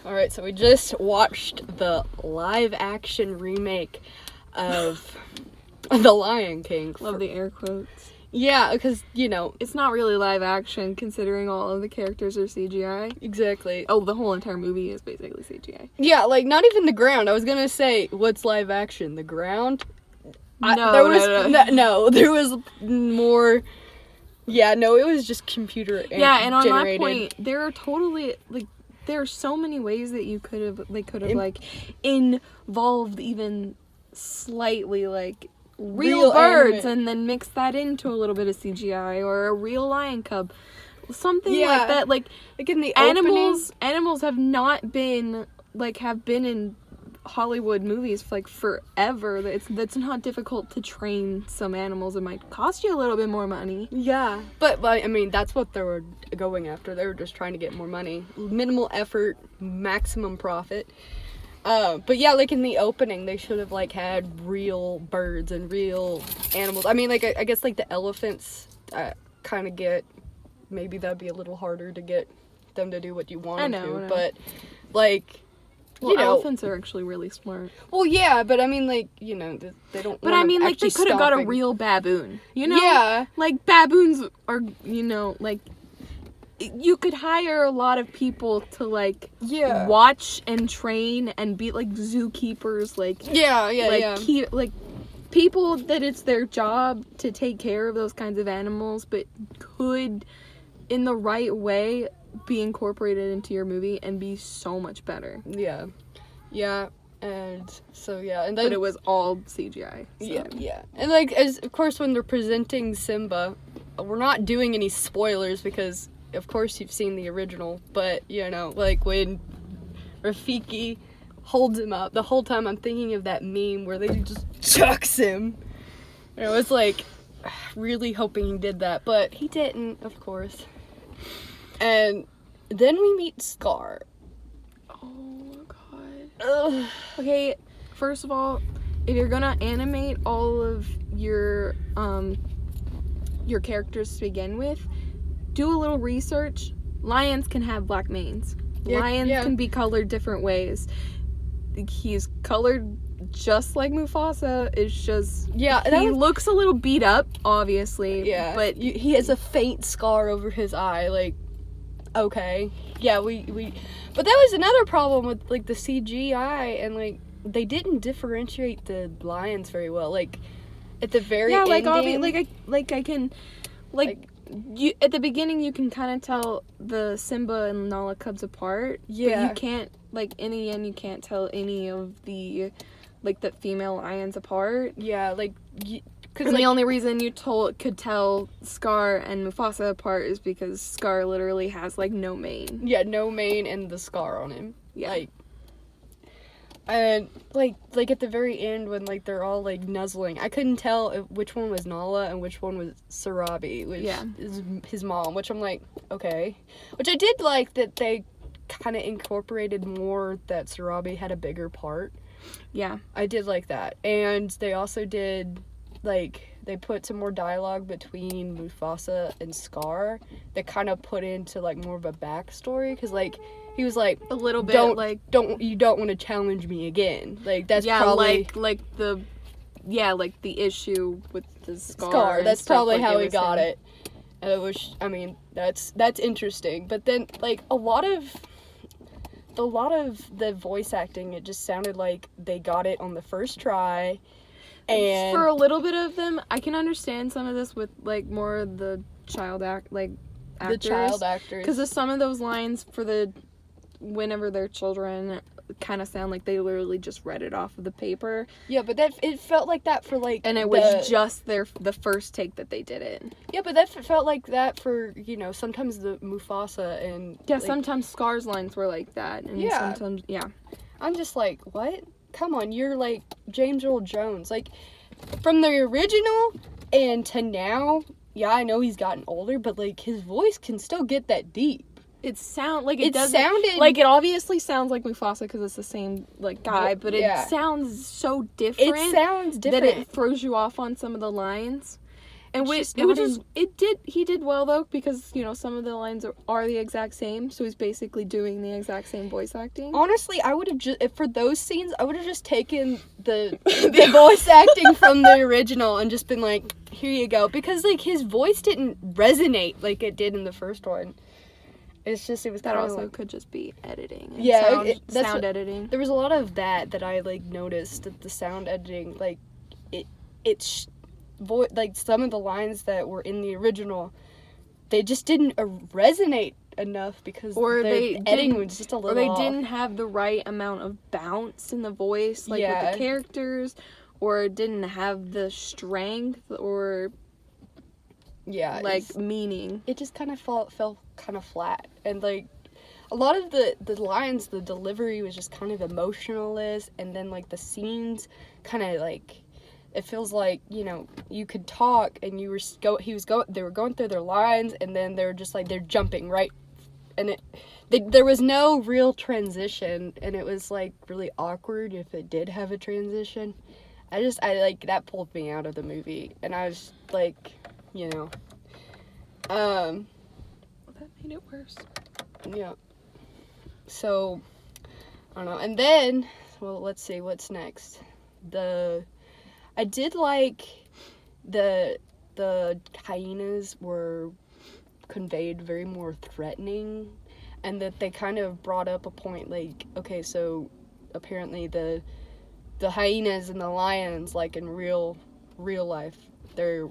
Alright, so we just watched the live-action remake of The Lion King. Love the air quotes. Yeah, because, you know... It's not really live action, considering all of the characters are CGI. Exactly. Oh, the whole entire movie is basically CGI. Yeah, like, not even the ground. I was gonna say, what's live action? The ground? No, there was more... Yeah, no, it was just computer generated. Yeah, and on my point, there are totally, like, there are so many ways that you could have, like, involved even slightly, like... real birds and then mix that into a little bit of CGI or a real lion cub, something like that. Like in the animals have not been have been in Hollywood movies for forever. That's not difficult to train some animals. It might cost you a little bit more money. Yeah, but I mean that's what they were going after. They were just trying to get more money, minimal effort, maximum profit. But yeah, like in the opening, they should have had real birds and real animals. I mean, I guess the elephants kind of get, maybe that'd be a little harder to get them to do what you want them to. But elephants are actually really smart. Well, yeah, but I mean, they don't. But I mean, they could have got a real baboon. Yeah. Baboons are, you could hire a lot of people to watch and train and be zookeepers, people that it's their job to take care of those kinds of animals, but could in the right way be incorporated into your movie and be so much better. And so and then, but it was all CGI. So. And as of course when they're presenting Simba, we're not doing any spoilers because of course you've seen the original, but when Rafiki holds him up, the whole time I'm thinking of that meme where they just chucks him. And I was really hoping he did that, but he didn't, of course. And then we meet Scar. Oh god. Ugh. Okay, first of all, if you're gonna animate all of your characters to begin with, do a little research. Lions can have black manes. Lions can be colored different ways. He's colored just like Mufasa. It's just... he looks a little beat up, obviously. Yeah. But he has a faint scar over his eye. Okay. Yeah, we... But that was another problem with, the CGI. And, they didn't differentiate the lions very well. At the very ending... I can... at the beginning, you can kind of tell the Simba and Nala cubs apart. Yeah. But you can't, in the end, you can't tell any of the, the female lions apart. Yeah, because the only reason you could tell Scar and Mufasa apart is because Scar literally has, no mane. Yeah, no mane and the scar on him. Yeah. And, at the very end when, they're all, nuzzling, I couldn't tell which one was Nala and which one was Sarabi, which is his mom, which I'm okay. Which I did like that they kind of incorporated more that Sarabi had a bigger part. Yeah. I did like that. And they also did, they put some more dialogue between Mufasa and Scar that kind of put into, more of a backstory, because, he was a little bit you don't want to challenge me again. That's probably the issue with the scar. That's probably how he got it. And it was, I mean, that's interesting. But then a lot of the voice acting, it just sounded like they got it on the first try. And for a little bit of them, I can understand some of this with more of the child actors. The child actors, because of some of those lines whenever they're children kind of sound like they literally just read it off of the paper. Yeah, but it felt like that for and it was just the first take that they did it. Yeah, but that felt like that for sometimes the Mufasa and sometimes Scar's lines were like that, and sometimes I'm just what? Come on, you're James Earl Jones. From the original and to now, I know he's gotten older, but his voice can still get that deep. It sounded it obviously sounds like Mufasa because it's the same guy, but it sounds so different. It sounds different that it throws you off on some of the lines. And he did well though, because you know some of the lines are the exact same, so he's basically doing the exact same voice acting. Honestly, I would have just, for those scenes, I would have just taken the voice acting from the original and just been like, here you go, because like his voice didn't resonate like it did in the first one. It's just, it was that kind of also like, could just be editing. And yeah, sound editing. There was a lot of that I like noticed, that the sound editing, like like some of the lines that were in the original, they just didn't resonate enough because the editing was just a little or they off. didn't have the right amount of bounce in the voice, like with the characters, or didn't have the strength or like meaning. It just kind of fell kind of flat, and like a lot of the lines, the delivery was just kind of emotionless, and then like the scenes kind of like, it feels like, you know, you could talk and they were going through their lines, and then they were just like, they're jumping right, and there was no real transition, and it was like really awkward if it did have a transition. I like, that pulled me out of the movie, and I was like, you know, that made it worse. Yeah. So, I don't know. And then, well, let's see, what's next? I did like the hyenas were conveyed very more threatening, and that they kind of brought up a point, like, okay, so apparently the hyenas and the lions, like in real life, they're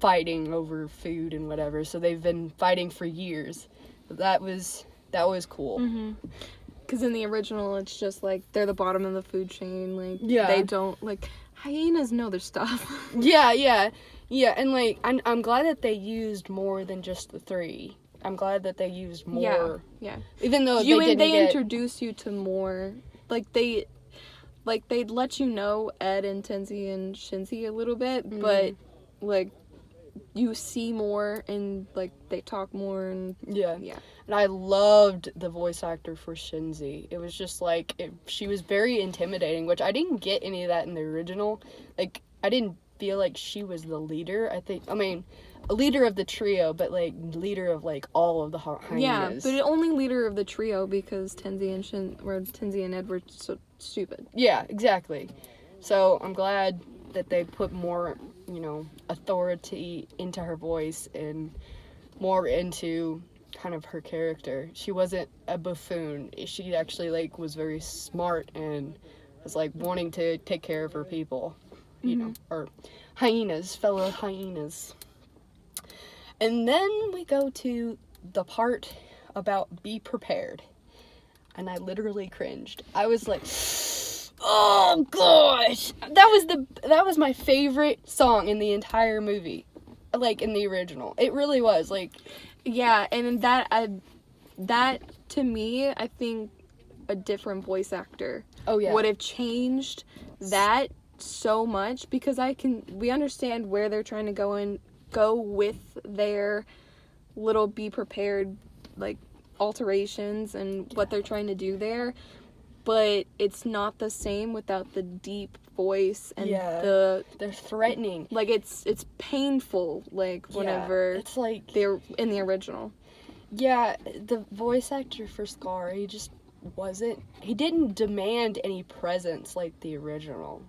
fighting over food and whatever, so they've been fighting for years. That was cool. Mm-hmm. Because in the original, it's just like they're the bottom of the food chain. Like, they don't, like, hyenas know their stuff. Yeah, and like I'm glad that they used more than just the 3. I'm glad that they used more. Yeah. Even though they introduce you to more, like they'd let you know Ed and Tenzi and Shinzi a little bit, but like you see more, and like they talk more, and yeah. And I loved the voice actor for Shinzi. It was just like, she was very intimidating, which I didn't get any of that in the original. Like, I didn't feel like she was the leader. I mean, a leader of the trio, but like leader of like all of the hyenas. Yeah, but only leader of the trio because Tenzi and Ed were so stupid. Yeah, exactly. So I'm glad that they put more, you know, authority into her voice and more into kind of her character. She wasn't a buffoon. She actually like was very smart and was like wanting to take care of her people, you know, or fellow hyenas. And then we go to the part about be prepared, and I literally cringed. I was like, oh gosh, that was my favorite song in the entire movie, like in the original. It really was. Like, yeah, and that to me, I think a different voice actor would have changed that so much, because we understand where they're trying to go with their little be prepared like alterations and what they're trying to do there, but it's not the same without the deep voice and they're threatening. Like, it's painful, like whenever it's like they're in the original. Yeah, the voice actor for Scar, he didn't demand any presence like the original.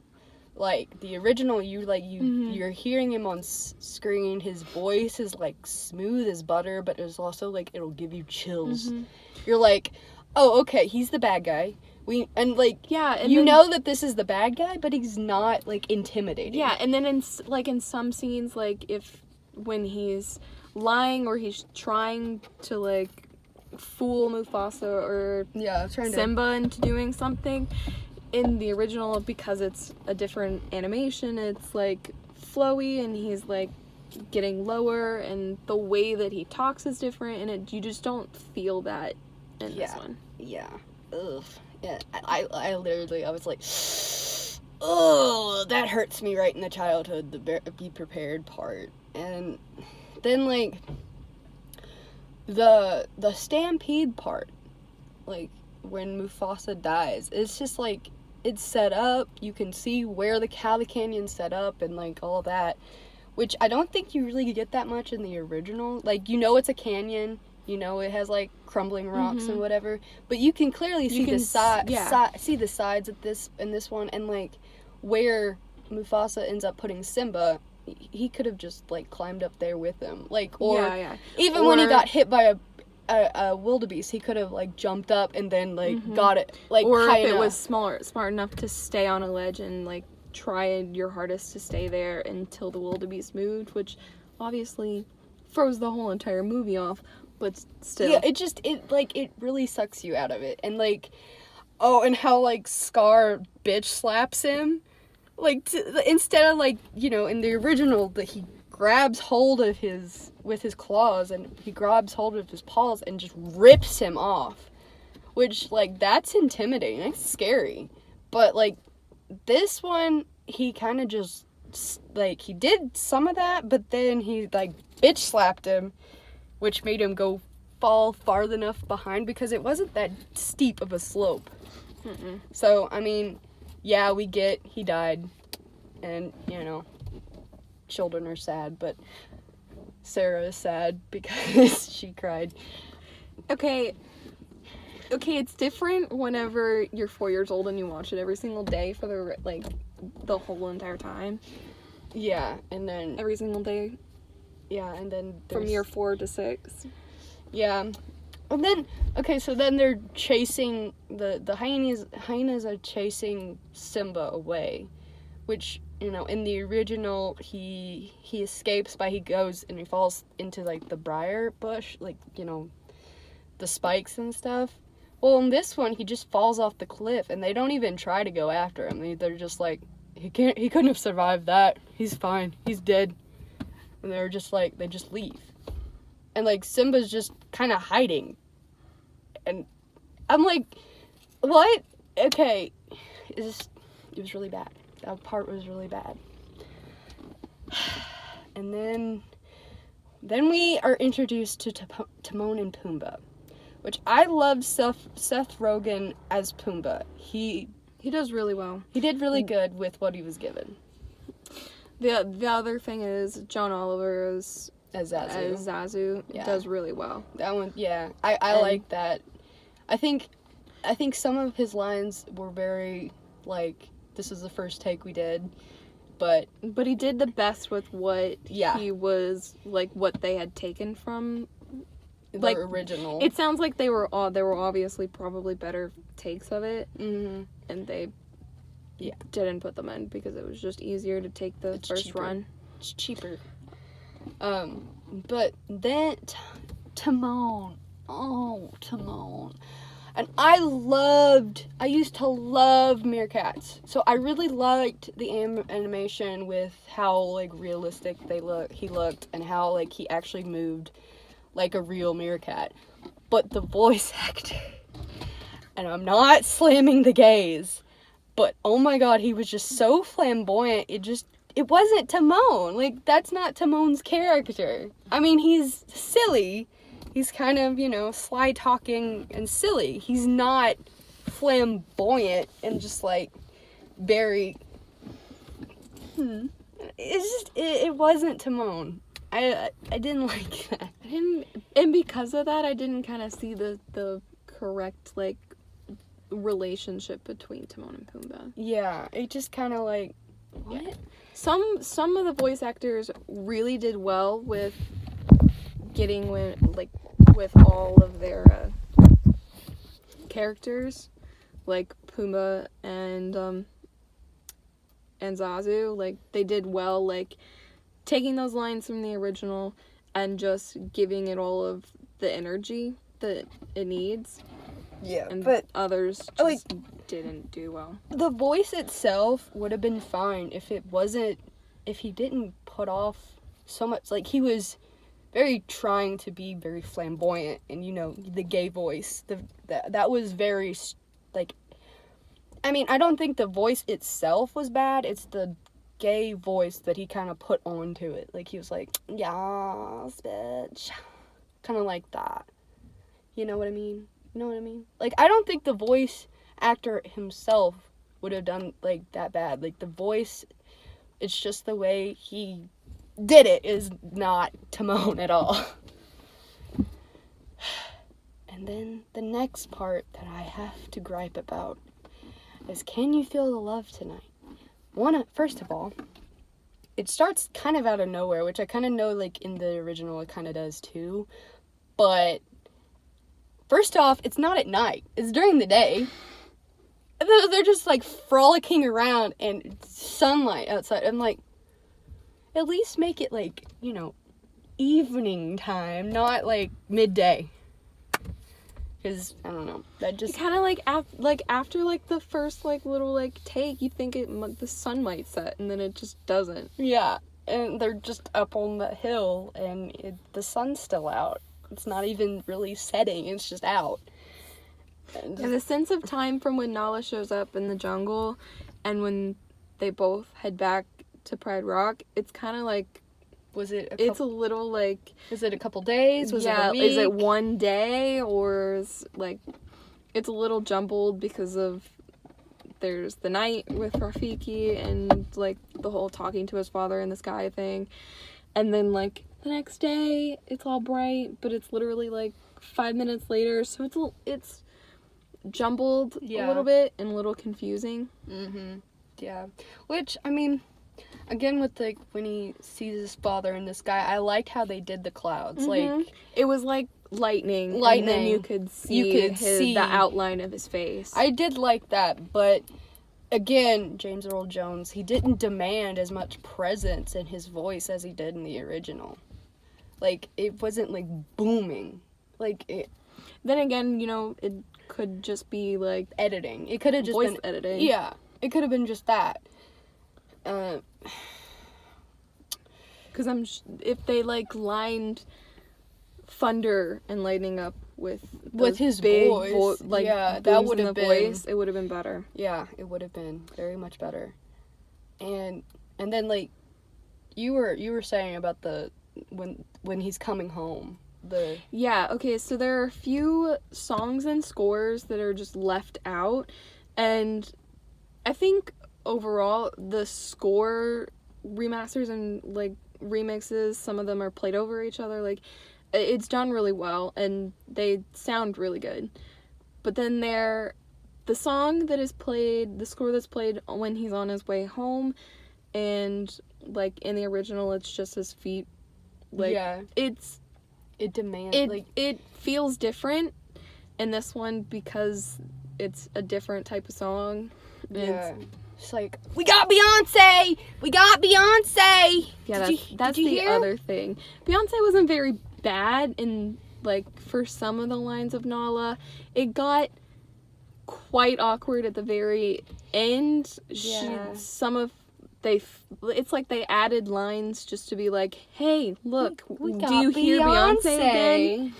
Like, the original, you're hearing him on screen, his voice is, like, smooth as butter, but it's also, like, it'll give you chills. You're like, oh, okay, he's the bad guy. You know that this is the bad guy, but he's not, like, intimidating. Yeah, and then in some scenes, like, when he's lying or he's trying to, like, fool Mufasa or Simba into doing something, in the original, because it's a different animation, it's like flowy and he's like getting lower, and the way that he talks is different, and you just don't feel that in this one. Yeah. Ugh. Yeah. I literally, I was like, oh, that hurts me right in the childhood, the be prepared part. And then like the stampede part, like when Mufasa dies, it's just like, it's set up, you can see how the canyon's set up and like all that, which I don't think you really get that much in the original. Like, you know it's a canyon, you know it has, like, crumbling rocks and whatever, but you can clearly see the see the sides of this in this one, and, like, where Mufasa ends up putting Simba, he could have just, like, climbed up there with him. Like, or even when he got hit by a wildebeest, he could have, like, jumped up and then, like, got it, like, or high if it enough. was smart enough to stay on a ledge and, like, try your hardest to stay there until the wildebeest moved, which obviously throws the whole entire movie off, but still. Yeah, it really sucks you out of it. And, like, oh, and how, like, Scar bitch slaps him. Like, instead of, like, you know, in the original, that he grabs hold of with his claws, and he grabs hold of his paws and just rips him off. Which, like, that's intimidating. That's scary. But, like, this one, he kind of just, like, he did some of that, but then he, like, bitch slapped him, which made him fall far enough behind, because it wasn't that steep of a slope. So, I mean, yeah, we get he died, and, you know, children are sad, but Sarah is sad because she cried. Okay, it's different whenever you're 4 years old and you watch it every single day for the whole entire time. Yeah, and then every single day. Yeah, and then from year 4 to 6. Yeah. And then, okay, so then they're chasing, the hyenas are chasing Simba away, which, you know, in the original, he escapes he goes and he falls into, like, the briar bush, like, you know, the spikes and stuff. Well, in this one, he just falls off the cliff, and they don't even try to go after him. They're just like, he couldn't have survived that. He's fine. He's dead. And they're just like, they just leave. And, like, Simba's just kind of hiding. And I'm like, what? Okay. It was really bad. That part was really bad. And then we are introduced to Timon and Pumbaa, which I loved Seth Rogen as Pumbaa. He does really well. He did really good with what he was given. The other thing is John Oliver as Zazu does really well. That one, yeah. I like that. I think some of his lines were very, like, this is the first take we did, but he did the best with what he was, like, what they had taken from the original. It sounds like there were obviously probably better takes of it, and they didn't put them in because it was just easier to take the first run. It's cheaper. But then Timon. Oh, Timon. And I used to love meerkats. So I really liked the animation with how, like, realistic he looked, and how, like, he actually moved like a real meerkat. But the voice actor, and I'm not slamming the gays, but oh my god, he was just so flamboyant. It wasn't Timon. Like, that's not Timon's character. I mean, he's silly. He's kind of, you know, sly talking and silly. He's not flamboyant and just, like, very... It wasn't Timon. I didn't like that. And because of that, I didn't kind of see the correct, like, relationship between Timon and Pumbaa. Yeah, it just kind of, like, what? Yeah. Some of the voice actors really did well with getting with all of their characters, like Pumbaa and Zazu. Like, they did well, like, taking those lines from the original and just giving it all of the energy that it needs. Yeah, and but others just didn't do well. The voice itself would have been fine if he didn't put off so much. Like, he was very trying to be very flamboyant, and, you know, the gay voice. That was very, like, I mean, I don't think the voice itself was bad. It's the gay voice that he kind of put onto it. Like, he was like, "Yas, bitch," kind of like that. You know what I mean? Like, I don't think the voice actor himself would have done, like, that bad. Like, the voice, it's just the way he did it is not Timon at all. And then the next part that I have to gripe about is, can you feel the love tonight? First of all, it starts kind of out of nowhere, which I kind of know, like, in the original it kind of does too. But first off, it's not at night. It's during the day. They're just, like, frolicking around and sunlight outside. I'm like, at least make it, like, you know, evening time, not, like, midday. Because, I don't know, that just... Kind of like, after, like, the first, like, little, like, take, you think the sun might set, and then it just doesn't. Yeah, and they're just up on the hill, and the sun's still out. It's not even really setting, it's just out. And the sense of time from when Nala shows up in the jungle and when they both head back to Pride Rock, it's kind of like... It's a little like... Is it a couple days? Was it a week? Is it one day? Or is, like... It's a little jumbled because of... There's the night with Rafiki and, like, the whole talking to his father in the sky thing. And then, like, the next day, it's all bright, but it's literally, like, 5 minutes later. So it's jumbled a little bit and a little confusing. Mm-hmm. Yeah. Which, I mean, again, with, like, when he sees his father in the sky, I liked how they did the clouds. Mm-hmm. Like, it was like lightning, and then you could see the outline of his face. I did like that, but again, James Earl Jones, he didn't demand as much presence in his voice as he did in the original. Like, it wasn't, like, booming. Like, it... Then again, you know, it could just be, like... Editing. It could have just been... Voice editing. Yeah. It could have been just that. Because if they, like, lined thunder and lightning up with his big voice, that would have been... voice, it would have been better. Yeah, it would have been very much better. And then, like, you were saying about the when he's coming home. Yeah, okay, so there are a few songs and scores that are just left out, and I think overall the score remasters and, like, remixes, some of them are played over each other, like, it's done really well and they sound really good. But then the song that is played, the score that's played when he's on his way home, and, like, in the original it's just his feet, like, yeah, it demands, it feels different in this one because it's a different type of song. Yeah. It's like, we got Beyonce! We got Beyonce! Yeah, that's the other thing. Beyonce wasn't very bad in, like, for some of the lines of Nala. It got quite awkward at the very end. Yeah. It's like they added lines just to be like, hey, look, we do you hear Beyonce again?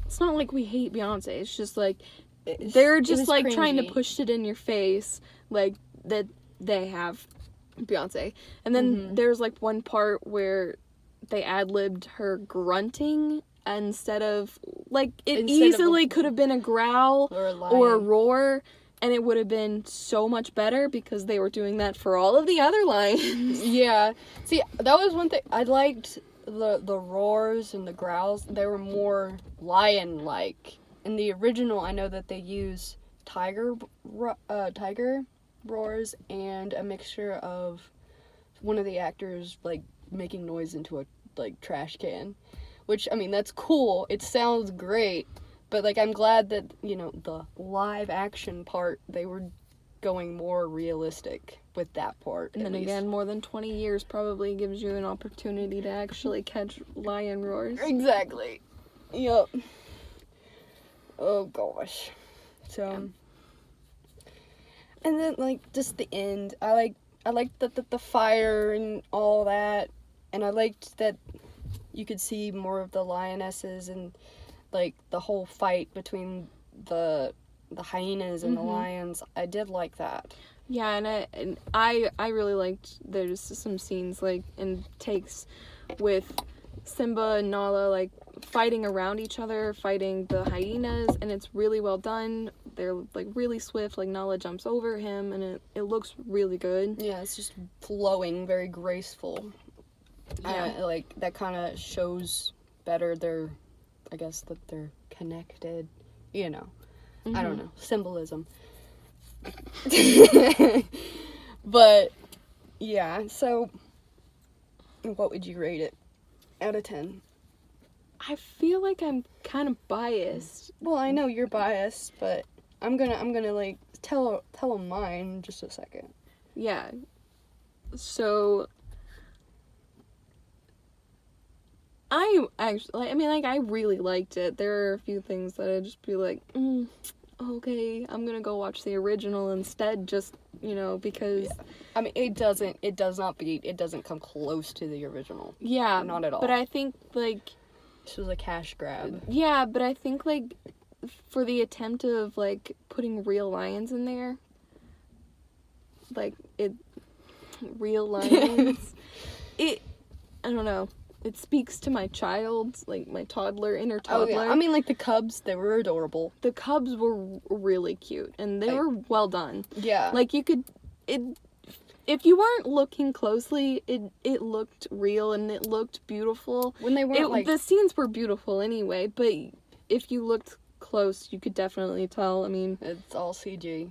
It's not like we hate Beyonce. It's just like, they're just, like, cringy, trying to push it in your face, like, that they have Beyonce. And then there's, like, one part where they ad-libbed her grunting instead of, like, it easily could have been a growl or a roar, and it would have been so much better because they were doing that for all of the other lines. Yeah. See, that was one thing. I liked the roars and the growls. They were more lion-like. In the original, I know that they use tiger roars and a mixture of one of the actors, like, making noise into a, like, trash can. Which, I mean, that's cool. It sounds great. But, like, I'm glad that, you know, the live action part, they were going more realistic with that part. And then again, more than 20 years probably gives you an opportunity to actually catch lion roars. Exactly. Yup. Oh, gosh. So, and then, like, just the end. I liked the fire and all that. And I liked that you could see more of the lionesses and, like, the whole fight between the hyenas and the lions. I did like that. Yeah, and I really liked, there's some scenes, like, and takes with Simba and Nala, like, fighting around each other, fighting the hyenas, and it's really well done. They're, like, really swift, like, Nala jumps over him, and it looks really good. Yeah, it's just flowing, very graceful. Like, that kind of shows better their, I guess, that they're connected, you know. I don't know. Symbolism. But, yeah, so, what would you rate it out of 10? I feel like I'm kind of biased. Well, I know you're biased, but I'm gonna like, tell them mine in just a second. Yeah. So, I actually, I mean, like, I really liked it. There are a few things that I'd just be like, okay, I'm gonna go watch the original instead, just, you know, because... Yeah. I mean, it doesn't come close to the original. Yeah. Not at all. But I think, like... This was a cash grab. Yeah, but I think, like, for the attempt of, like, putting real lions in there, like, real lions, I don't know. It speaks to my child, like, my inner toddler. Oh, yeah. I mean, like, the cubs, they were adorable. The cubs were really cute, and they were well done. Yeah. Like, if you weren't looking closely, it looked real, and it looked beautiful. When they weren't, the scenes were beautiful anyway, but if you looked close, you could definitely tell. I mean... It's all CG. Yeah.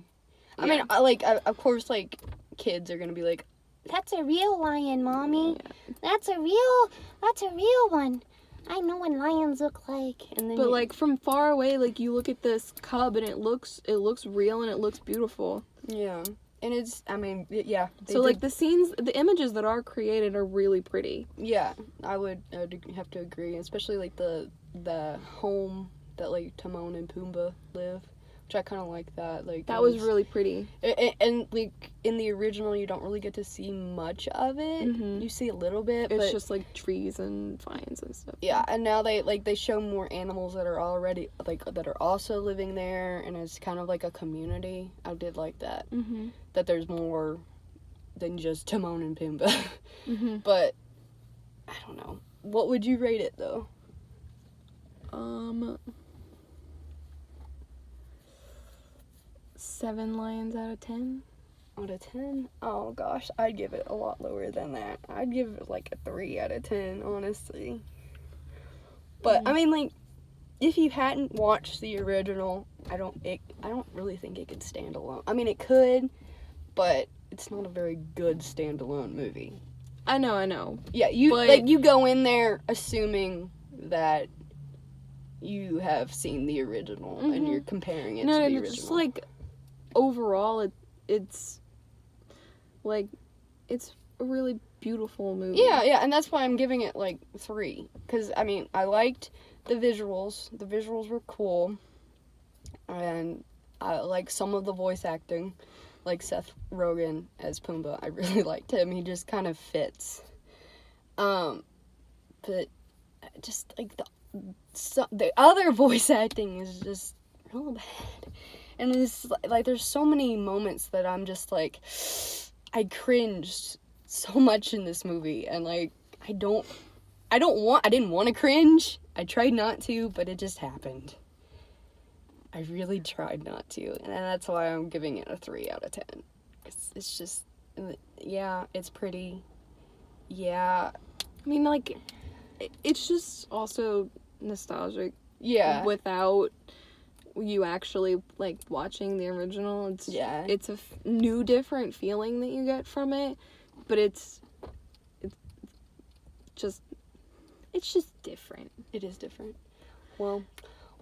I mean, of course, like, kids are gonna be like, That's a real lion, Mommy. Yeah. That's a real one. I know what lions look like. And then but like from far away, like you look at this cub and it looks real and it looks beautiful. Yeah. And it's, I mean, yeah. So like the images that are created are really pretty. Yeah, I would have to agree, especially like the home that like Timon and Pumbaa live. Which I kind of like that. Like that was really pretty. And like in the original, you don't really get to see much of it. Mm-hmm. You see a little bit. It's but just like trees and vines and stuff. Yeah, and now they show more animals that are already that are also living there, and it's kind of like a community. I did like that. Mm-hmm. That there's more than just Timon and Pumbaa. Mm-hmm. But I don't know. What would you rate it though? 7 lions out of 10. Out of 10? Oh gosh, I'd give it a lot lower than that. I'd give it like a 3 out of 10, honestly. But I mean, like, if you hadn't watched the original, I don't really think it could stand alone. I mean, it could, but it's not a very good standalone movie. I know. Yeah, you go in there assuming that you have seen the original and you're comparing it to the original. It's just like overall it's like it's a really beautiful movie. Yeah, and that's why I'm giving it like 3, cuz I mean, I liked the visuals. The visuals were cool. And I like some of the voice acting, like Seth Rogen as Pumbaa. I really liked him. He just kind of fits. But just like the other voice acting is just real bad. And it's like there's so many moments that I'm just like, I cringed so much in this movie, and like I didn't want to cringe. I tried not to, but it just happened. I really tried not to, and that's why I'm giving it a 3 out of 10. It's just, yeah, it's pretty. Yeah. I mean, like, it's just also nostalgic. Yeah. Without you actually, like, watching the original. It's a new, different feeling that you get from it, but it's just different. It is different. Well,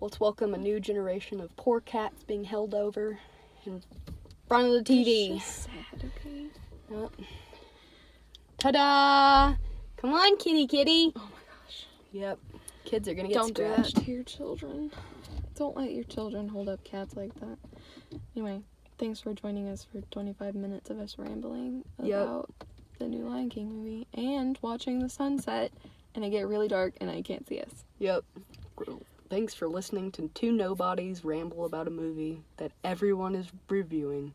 let's welcome a new generation of poor cats being held over in front of the TV. It's just sad, okay? Yep. Ta-da! Come on, kitty. Oh my gosh. Yep. Kids are gonna get Don't scratched. do that to your children. Don't let your children hold up cats like that. Anyway, thanks for joining us for 25 minutes of us rambling about the new Lion King movie and watching the sunset and it get really dark and I can't see us. Yep. Thanks for listening to two nobodies ramble about a movie that everyone is reviewing.